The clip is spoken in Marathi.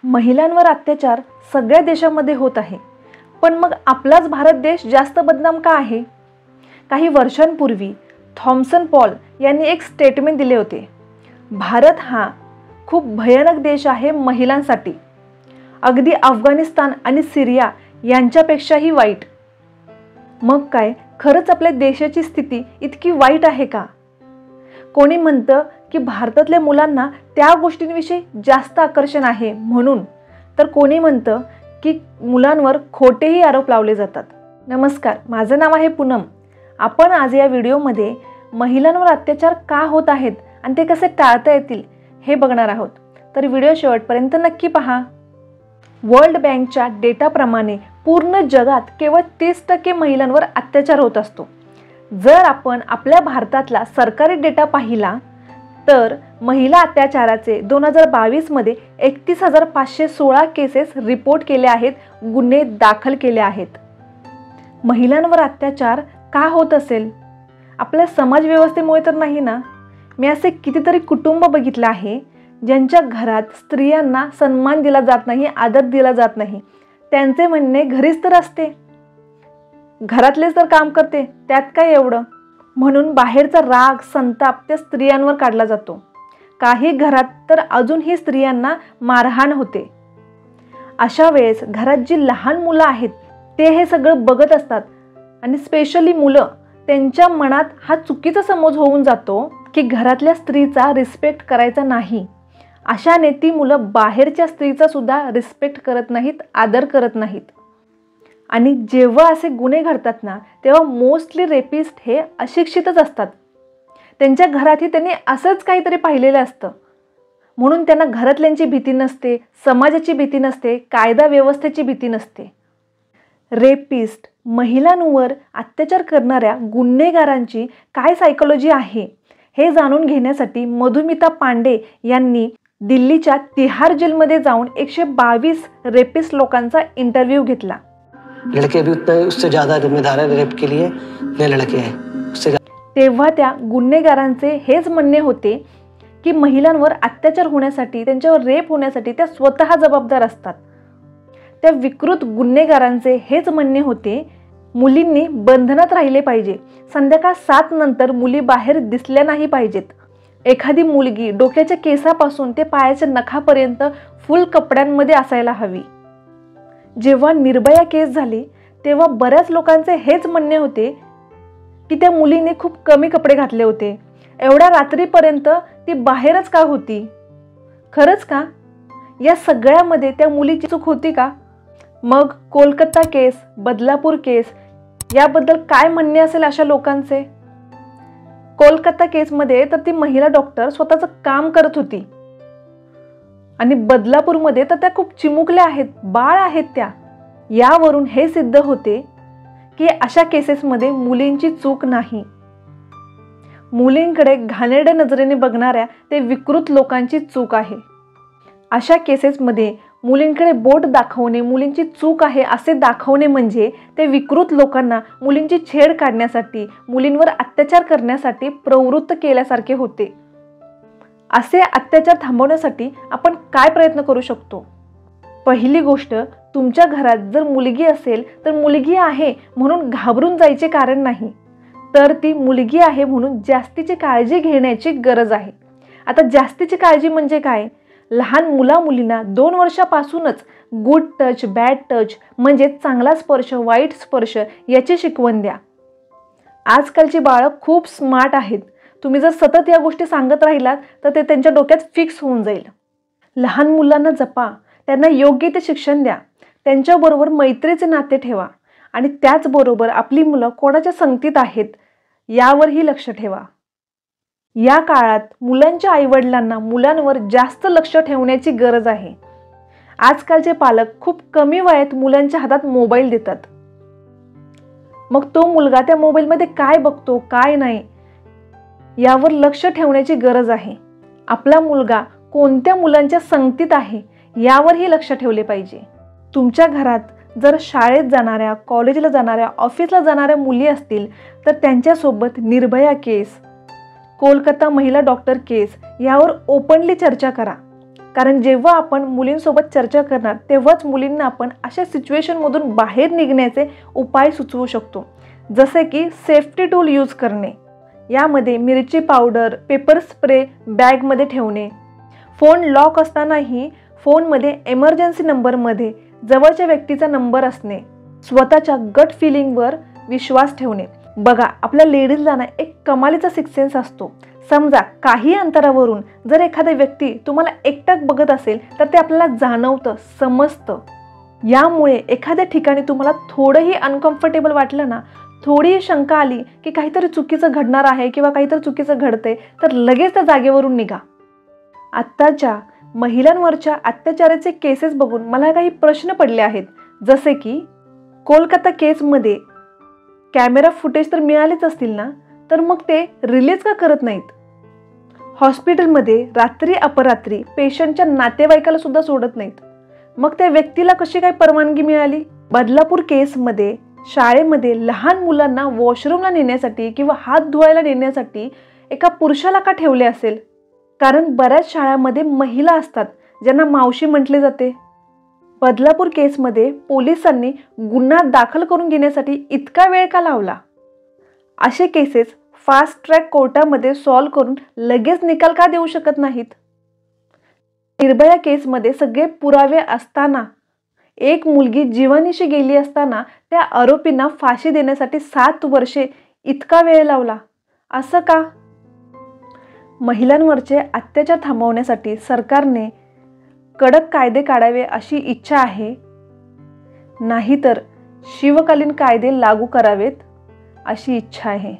महिलांवर अत्याचार सगळ्या देशामध्ये होत आहे, पण मग आपलाच भारत देश जास्त बदनाम का आहे? काही वर्षांपूर्वी थॉमसन पॉल यांनी एक स्टेटमेंट दिले होते, भारत हा खूप भयानक देश आहे महिलांसाठी, अगदी अफगाणिस्तान आणि सिरिया यांच्यापेक्षाही वाईट. मग काय खरंच आपल्या देशाची स्थिती इतकी वाईट आहे का? कोणी म्हणतं की भारतातल्या मुलांना त्या गोष्टींविषयी जास्त आकर्षण आहे म्हणून, तर कोणी म्हणतं की मुलांवर खोटेही आरोप लावले जातात. नमस्कार, माझं नाव आहे पूनम. आपण आज या व्हिडिओमध्ये महिलांवर अत्याचार का होत आहेत आणि ते कसे टाळता येतील हे बघणार आहोत, तर व्हिडिओ शेवटपर्यंत नक्की पहा. वर्ल्ड बँकच्या डेटाप्रमाणे पूर्ण जगात केवळ 30% महिलांवर अत्याचार होत असतो. जर आपण आपल्या भारतातला सरकारी डेटा पाहिला तर महिला अत्याचाराचे 2022 मध्ये 31,516 केसेस रिपोर्ट केले आहेत, गुन्हे दाखल केले आहेत. महिलांवर अत्याचार का होत असेल? आपल्या समाजव्यवस्थेमुळे तर नाही ना? मी असे कितीतरी कुटुंब बघितले आहे ज्यांच्या घरात स्त्रियांना सन्मान दिला जात नाही, आदर दिला जात नाही. त्यांचे म्हणणे घरीच तर असते, घरातलेच तर काम करते, त्यात काय एवढं, म्हणून बाहेरचा राग संताप त्या स्त्रियांवर काढला जातो. काही घरात तर अजूनही स्त्रियांना मारहाण होते. अशा वेळेस घरात जी लहान मुलं आहेत ते हे सगळं बघत असतात आणि स्पेशली मुलं, त्यांच्या मनात हा चुकीचा समज होऊन जातो की घरातल्या स्त्रीचा रिस्पेक्ट करायचा नाही. अशाने ती मुलं बाहेरच्या स्त्रीचा सुद्धा रिस्पेक्ट करत नाहीत, आदर करत नाहीत. आणि जेव्हा असे गुन्हे घडतात ना, तेव्हा मोस्टली रेपिस्ट हे अशिक्षितच असतात. त्यांच्या घरातही त्यांनी असंच काहीतरी पाहिलेलं असतं, म्हणून त्यांना घरातल्यांची भीती नसते, समाजाची भीती नसते, कायदा व्यवस्थेची भीती नसते. रेपिस्ट महिलांवर अत्याचार करणाऱ्या गुन्हेगारांची काय सायकोलॉजी आहे हे जाणून घेण्यासाठी मधुमिता पांडे यांनी दिल्लीच्या तिहार जेलमध्ये जाऊन 122 रेपिस्ट लोकांचा इंटरव्ह्यू घेतला. लड़के भी उतना उससे ज़्यादा जिम्मेदार है रेप के लिए, ये लड़के हैं. तेव्हा त्या गुन्हेगारांचे हेच म्हणणे होते की महिलांवर अत्याचार होण्यासाठी, त्यांच्यावर रेप होण्यासाठी त्या स्वतः जबाबदार असतात. त्या विकृत गुन्हेगारांचे हेच म्हणणे होते, मुलींनी बंधनात राहिले पाहिजे, संध्याकाळ 7 नंतर मुली बाहेर दिसल्या नाही पाहिजेत. एखादी मुलगी डोक्याच्या केसापासून ते पायाच्या नखापर्यंत फुल कपड्यांमध्ये असायला हवी. जेव्हा निर्भया केस झाली तेव्हा बऱ्याच लोकांचे हेच म्हणणे होते की त्या मुलीने खूप कमी कपडे घातले होते, एवढ्या रात्रीपर्यंत ती बाहेरच का होती? खरंच का? या सगळ्यामध्ये त्या मुलीची चूक होती का? मग कोलकाता केस, बदलापूर केस याबद्दल काय म्हणणे असेल अशा लोकांचे? कोलकाता केसमध्ये तर ती महिला डॉक्टर स्वतःचं काम करत होती आणि बदलापूरमध्ये तर त्या खूप चिमुकल्या आहेत, बाळ आहेत त्या. यावरून हे सिद्ध होते की अशा केसेसमध्ये मुलींची चूक नाही, मुलींकडे घाणेरड्या नजरेने बघणाऱ्या ते विकृत लोकांची चूक आहे. अशा केसेसमध्ये मुलींकडे बोट दाखवणे, मुलींची चूक आहे असे दाखवणे म्हणजे ते विकृत लोकांना मुलींची छेड काढण्यासाठी, मुलींवर अत्याचार करण्यासाठी प्रवृत्त केल्यासारखे होते. असे अत्याचार थांबवण्यासाठी आपण काय प्रयत्न करू शकतो? पहिली गोष्ट, तुमच्या घरात जर मुलगी असेल तर मुलगी आहे म्हणून घाबरून जायचे कारण नाही, तर ती मुलगी आहे म्हणून जास्तीची काळजी घेण्याची गरज आहे. आता जास्तीची काळजी म्हणजे काय? लहान मुलींना 2 वर्षापासूनच गुड टच, बॅड टच म्हणजे चांगला स्पर्श, वाईट स्पर्श याची शिकवण द्या. आजकालची बाळं खूप स्मार्ट आहेत. तुम्ही जर सतत या गोष्टी सांगत राहिलात तर ते त्यांच्या डोक्यात फिक्स होऊन जाईल. लहान मुलांना जपा, त्यांना योग्य ते शिक्षण द्या, त्यांच्याबरोबर मैत्रीचे नाते ठेवा आणि त्याचबरोबर आपली मुलं कोणाच्या संगतीत आहेत यावरही लक्ष ठेवा. या काळात मुलांच्या आईवडिलांना मुलांवर जास्त लक्ष ठेवण्याची गरज आहे. आजकालचे पालक खूप कमी वयात मुलांच्या हातात मोबाईल देतात. मग तो मुलगा त्या मोबाईलमध्ये काय बघतो, काय नाही यावर लक्ष ठेवण्याची गरज आहे. आपला मुलगा कोणत्या मुलांच्या संगतीत आहे यावरही लक्ष ठेवले पाहिजे. तुमच्या घरात जर शाळेत जाणाऱ्या, कॉलेजला जाणाऱ्या, ऑफिसला जाणाऱ्या मुली असतील तर त्यांच्यासोबत निर्भया केस, कोलकाता महिला डॉक्टर केस यावर ओपनली चर्चा करा. कारण जेव्हा आपण मुलींसोबत चर्चा करणार तेव्हाच मुलींना आपण अशा सिच्युएशनमधून बाहेर निघण्याचे उपाय सुचवू शकतो, जसे की सेफ्टी टूल यूज करणे. यामध्ये मिरची पावडर, पेपर स्प्रे बॅगमध्ये ठेवणे, फोन लॉक असतानाही फोनमध्ये एमर्जन्सी नंबरमध्ये जवळच्या व्यक्तीचा नंबर असणे, स्वतःच्या गट फिलिंगवर विश्वास ठेवणे. बघा, आपल्या लेडीजला ना एक कमालीचा सिक्स सेन्स असतो. समजा काही अंतरावरून जर एखादा व्यक्ती तुम्हाला एकटक बघत असेल तर ते आपल्याला जाणवतं, समजतं. यामुळे एखाद्या ठिकाणी तुम्हाला थोडंही अनकम्फर्टेबल वाटलं ना, थोडीही शंका आली की काहीतरी चुकीचं घडणार आहे किंवा काहीतरी चुकीचं घडतंय, तर लगेच त्या जागेवरून निघा. आत्ताच्या महिलांवरच्या अत्याचाराचे केसेस बघून मला काही प्रश्न पडले आहेत, जसे की कोलकाता केसमध्ये कॅमेरा फुटेज तर मिळालेच असतील ना, तर मग ते रिलीज का करत नाहीत? हॉस्पिटलमध्ये रात्री अपरात्री पेशंटच्या नातेवाईकाला सुद्धा सोडत नाहीत, मग त्या व्यक्तीला कशी काय परवानगी मिळाली? बदलापूर केसमध्ये शाळेमध्ये लहान मुलांना वॉशरूमला नेण्यासाठी किंवा हात धुवायला नेण्यासाठी एका पुरुषाला का ठेवले असेल? कारण बऱ्याच शाळांमध्ये महिला असतात ज्यांना मावशी म्हटले जाते. बदलापूर केसमध्ये पोलिसांनी गुन्हा दाखल करून घेण्यासाठी इतका वेळ का लावला? असे केसेस फास्ट ट्रॅक कोर्टामध्ये सॉल्व्ह करून लगेच निकाल का देऊ शकत नाहीत? निर्भया केसमध्ये सगळे पुरावे असताना, एक मुलगी जीवानीशी गेली असताना त्या आरोपींना फाशी देण्यासाठी 7 वर्षे इतका वेळ लावला, असं का? महिलांवरचे अत्याचार थांबवण्यासाठी सरकारने कडक कायदे काढावे अशी इच्छा आहे, नाहीतर शिवकालीन कायदे लागू करावेत अशी इच्छा आहे.